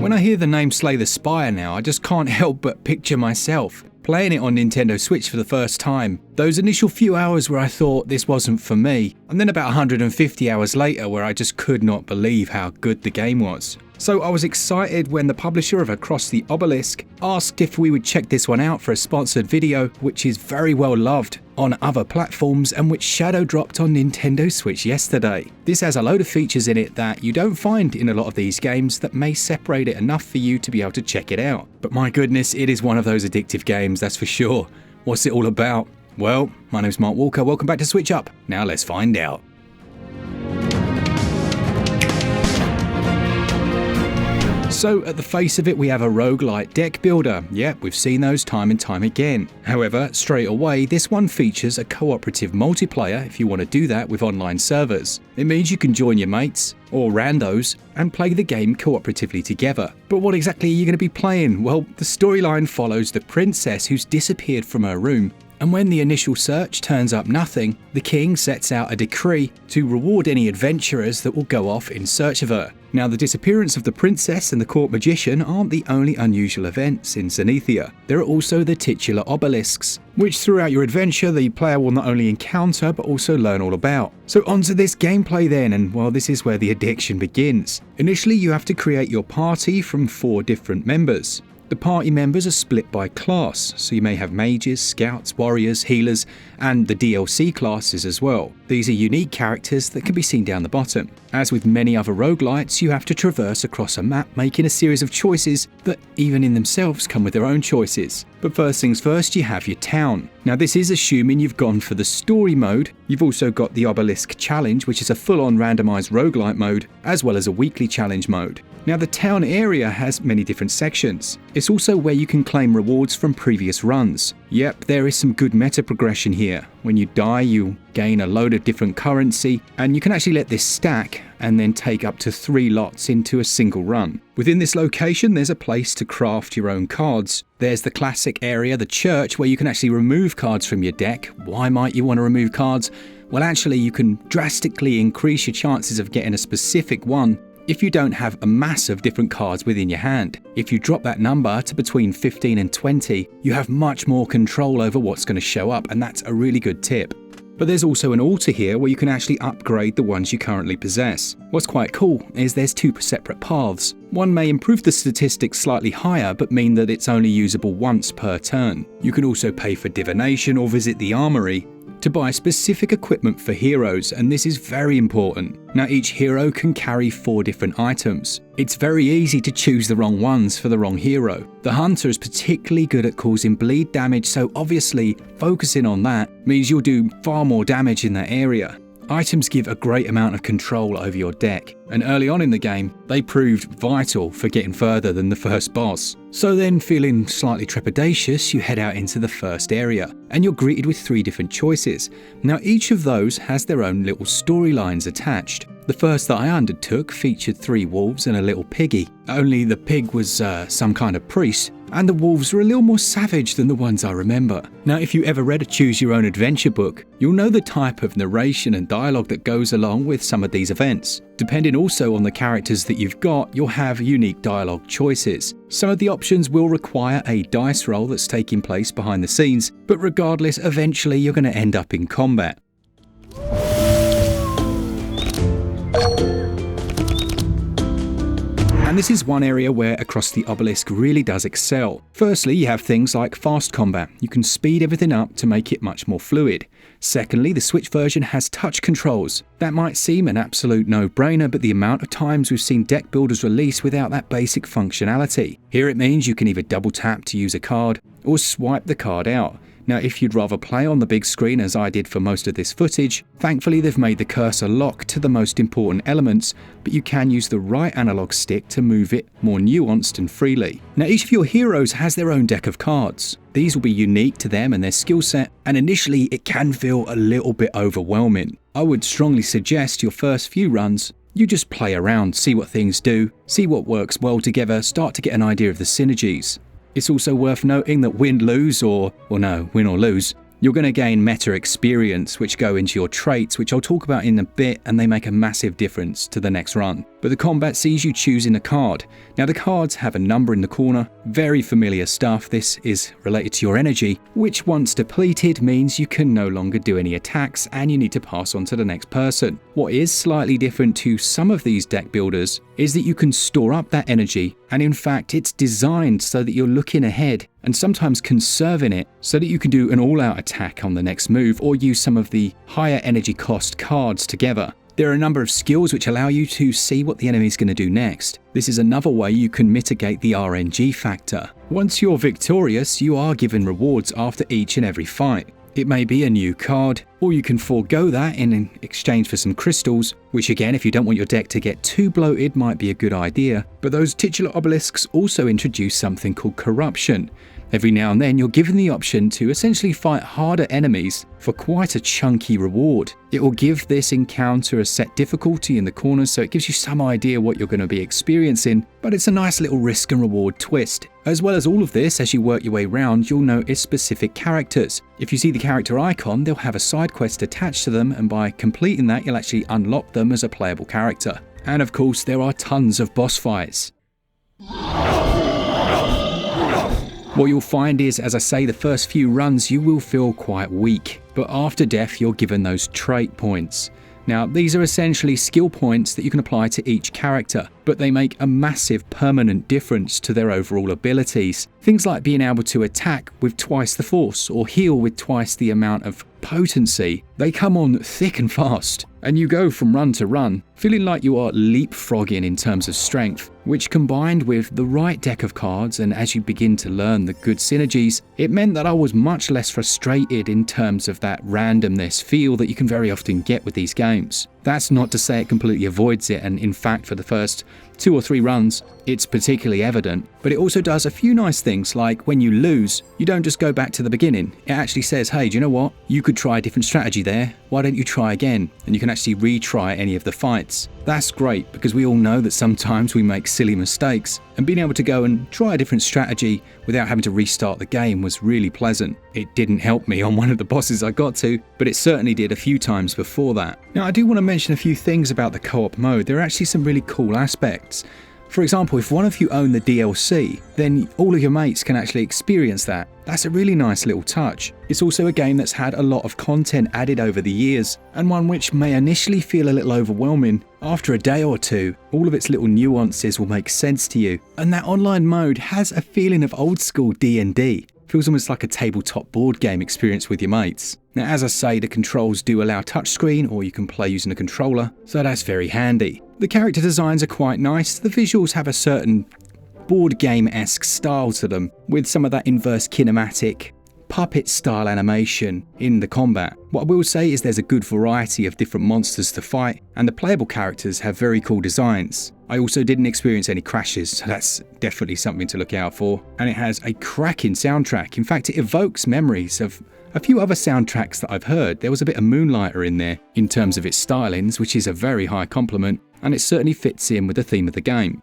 When I hear the name Slay the Spire now, I just can't help but picture myself playing it on Nintendo Switch for the first time. Those initial few hours where I thought this wasn't for me, and then about 150 hours later where I just could not believe how good the game was. So I was excited when the publisher of Across the Obelisk asked if we would check this one out for a sponsored video, which is very well loved on other platforms and which shadow dropped on Nintendo Switch yesterday. This has a load of features in it that you don't find in a lot of these games that may separate it enough for you to be able to check it out. But my goodness, it is one of those addictive games, that's for sure. What's it all about? Well, my name's Mark Walker, welcome back to SwitchUp. Now let's find out. So at the face of it, we have a roguelite deck builder. Yep, we've seen those time and time again. However, straight away, this one features a cooperative multiplayer if you want to do that with online servers. It means you can join your mates, or randos, and play the game cooperatively together. But what exactly are you going to be playing? Well, the storyline follows the princess who's disappeared from her room, and when the initial search turns up nothing, the king sets out a decree to reward any adventurers that will go off in search of her. Now, the disappearance of the princess and the court magician aren't the only unusual events in Zenithia. There are also the titular obelisks, which throughout your adventure the player will not only encounter but also learn all about. So onto this gameplay then, and well, this is where the addiction begins. Initially, you have to create your party from 4 different members. The party members are split by class, so you may have mages, scouts, warriors, healers, and the DLC classes as well. These are unique characters that can be seen down the bottom. As with many other roguelites, you have to traverse across a map, making a series of choices that even in themselves come with their own choices. But first things first, you have your town. Now this is assuming you've gone for the story mode. You've also got the Obelisk challenge, which is a full-on randomized roguelite mode, as well as a weekly challenge mode. Now the town area has many different sections. It's also where you can claim rewards from previous runs. Yep, there is some good meta progression here. When you die, you gain a load of different currency, and you can actually let this stack and then take up to 3 lots into a single run. Within this location, there's a place to craft your own cards. There's the classic area, the church, where you can actually remove cards from your deck. Why might you want to remove cards? Well, actually, you can drastically increase your chances of getting a specific one if you don't have a mass of different cards within your hand. If you drop that number to between 15 and 20, you have much more control over what's going to show up, and that's a really good tip. But there's also an altar here where you can actually upgrade the ones you currently possess. What's quite cool is there's 2 separate paths. One may improve the statistics slightly higher, but mean that it's only usable once per turn. You can also pay for divination or visit the armory to buy specific equipment for heroes, and this is very important. Now each hero can carry 4 different items. It's very easy to choose the wrong ones for the wrong hero. The hunter is particularly good at causing bleed damage, so obviously focusing on that means you'll do far more damage in that area. Items give a great amount of control over your deck, and early on in the game, they proved vital for getting further than the first boss. So then, feeling slightly trepidatious, you head out into the first area, and you're greeted with 3 different choices. Now each of those has their own little storylines attached. The first that I undertook featured 3 wolves and a little piggy, only the pig was some kind of priest, and the wolves were a little more savage than the ones I remember. Now if you ever read a Choose Your Own Adventure book, you'll know the type of narration and dialogue that goes along with some of these events. Depending also on the characters that you've got, you'll have unique dialogue choices. Some of the options will require a dice roll that's taking place behind the scenes, but regardless, eventually you're going to end up in combat. And this is one area where Across the Obelisk really does excel. Firstly, you have things like fast combat. You can speed everything up to make it much more fluid. Secondly, the Switch version has touch controls. That might seem an absolute no-brainer, but the amount of times we've seen deck builders release without that basic functionality. Here it means you can either double tap to use a card or swipe the card out. Now, if you'd rather play on the big screen as I did for most of this footage, thankfully they've made the cursor lock to the most important elements, but you can use the right analog stick to move it more nuanced and freely. Now, each of your heroes has their own deck of cards. These will be unique to them and their skill set, and initially it can feel a little bit overwhelming. I would strongly suggest your first few runs, you just play around, see what things do, see what works well together, start to get an idea of the synergies. It's also worth noting that win or lose, you're going to gain meta experience which go into your traits, which I'll talk about in a bit, and they make a massive difference to the next run. but the combat sees you choosing a card. Now the cards have a number in the corner, very familiar stuff. This is related to your energy, which once depleted means you can no longer do any attacks and you need to pass on to the next person. What is slightly different to some of these deck builders is that you can store up that energy, and in fact it's designed so that you're looking ahead and sometimes conserving it so that you can do an all-out attack on the next move or use some of the higher energy cost cards together. There are a number of skills which allow you to see what the enemy is going to do next. This is another way you can mitigate the RNG factor. Once you're victorious, you are given rewards after each and every fight. It may be a new card, or you can forego that in exchange for some crystals, which again, if you don't want your deck to get too bloated, might be a good idea. But those titular obelisks also introduce something called corruption. Every now and then you're given the option to essentially fight harder enemies for quite a chunky reward. It will give this encounter a set difficulty in the corners, so it gives you some idea what you're going to be experiencing, but it's a nice little risk and reward twist. As well as all of this, as you work your way around, you'll notice specific characters. If you see the character icon, they'll have a side quest attached to them, and by completing that you'll actually unlock them as a playable character. And of course there are tons of boss fights. What you'll find is, as I say, the first few runs you will feel quite weak, but after death you're given those trait points. Now these are essentially skill points that you can apply to each character, but they make a massive permanent difference to their overall abilities. Things like being able to attack with twice the force or heal with twice the amount of potency. They come on thick and fast, and you go from run to run feeling like you are leapfrogging in terms of strength, which combined with the right deck of cards and as you begin to learn the good synergies, it meant that I was much less frustrated in terms of that randomness feel that you can very often get with these games. That's not to say it completely avoids it, and in fact for the first 2 or 3 runs it's particularly evident, but it also does a few nice things, like when you lose, you don't just go back to the beginning. It actually says, hey, do you know what? You could try a different strategy there. Why don't you try again? And you can actually retry any of the fights. That's great because we all know that sometimes we make silly mistakes, and being able to go and try a different strategy without having to restart the game was really pleasant. It didn't help me on one of the bosses I got to, but it certainly did a few times before that. Now I do want to mention a few things about the co-op mode. There are actually some really cool aspects. For example, if one of you own the DLC, then all of your mates can actually experience that. That's a really nice little touch. It's also a game that's had a lot of content added over the years, and one which may initially feel a little overwhelming. After a day or two, all of its little nuances will make sense to you, and that online mode has a feeling of old school D&D. Feels almost like a tabletop board game experience with your mates. Now as I say, the controls do allow touchscreen, or you can play using a controller, so that's very handy. The character designs are quite nice. The visuals have a certain board game-esque style to them, with some of that inverse kinematic puppet style animation in the combat. What I will say is there's a good variety of different monsters to fight, and the playable characters have very cool designs. I also didn't experience any crashes, so that's definitely something to look out for. And it has a cracking soundtrack. In fact, it evokes memories of a few other soundtracks that I've heard. There was a bit of Moonlighter in there in terms of its stylings, which is a very high compliment, and it certainly fits in with the theme of the game.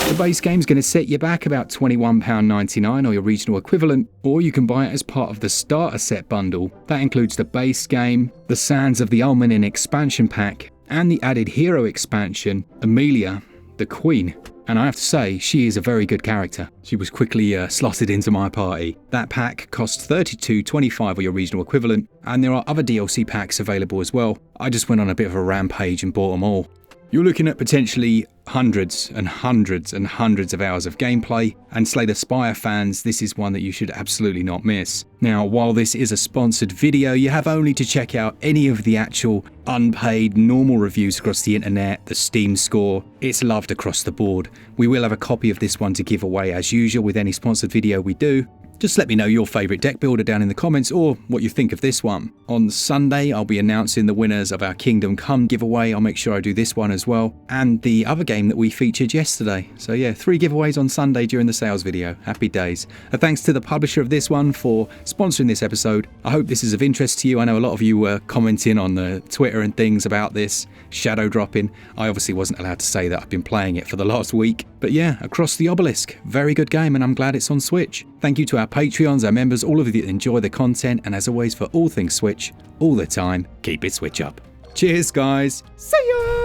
The base game is going to set you back about £21.99 or your regional equivalent, or you can buy it as part of the starter set bundle. That includes the base game, the Sands of the Almanin expansion pack, and the added hero expansion, Amelia, the Queen. And I have to say, she is a very good character. She was quickly slotted into my party. That pack costs $32.25 or your regional equivalent, and there are other DLC packs available as well. I just went on a bit of a rampage and bought them all. You're looking at potentially hundreds and hundreds and hundreds of hours of gameplay, and Slay the Spire fans, this is one that you should absolutely not miss. Now, while this is a sponsored video, you have only to check out any of the actual unpaid normal reviews across the internet, the Steam score. It's loved across the board. We will have a copy of this one to give away as usual with any sponsored video we do. Just let me know your favourite deck builder down in the comments or what you think of this one. On Sunday, I'll be announcing the winners of our Kingdom Come giveaway. I'll make sure I do this one as well, and the other game that we featured yesterday. So yeah, 3 giveaways on Sunday during the sales video. Happy days. Thanks to the publisher of this one for sponsoring this episode. I hope this is of interest to you. I know a lot of you were commenting on the Twitter and things about this shadow dropping. I obviously wasn't allowed to say that I've been playing it for the last week. But yeah, Across the Obelisk, very good game, and I'm glad it's on Switch. Thank you to our Patreons, our members, all of you that enjoy the content, and as always, for all things Switch, all the time, keep it Switch up. Cheers, guys. See ya!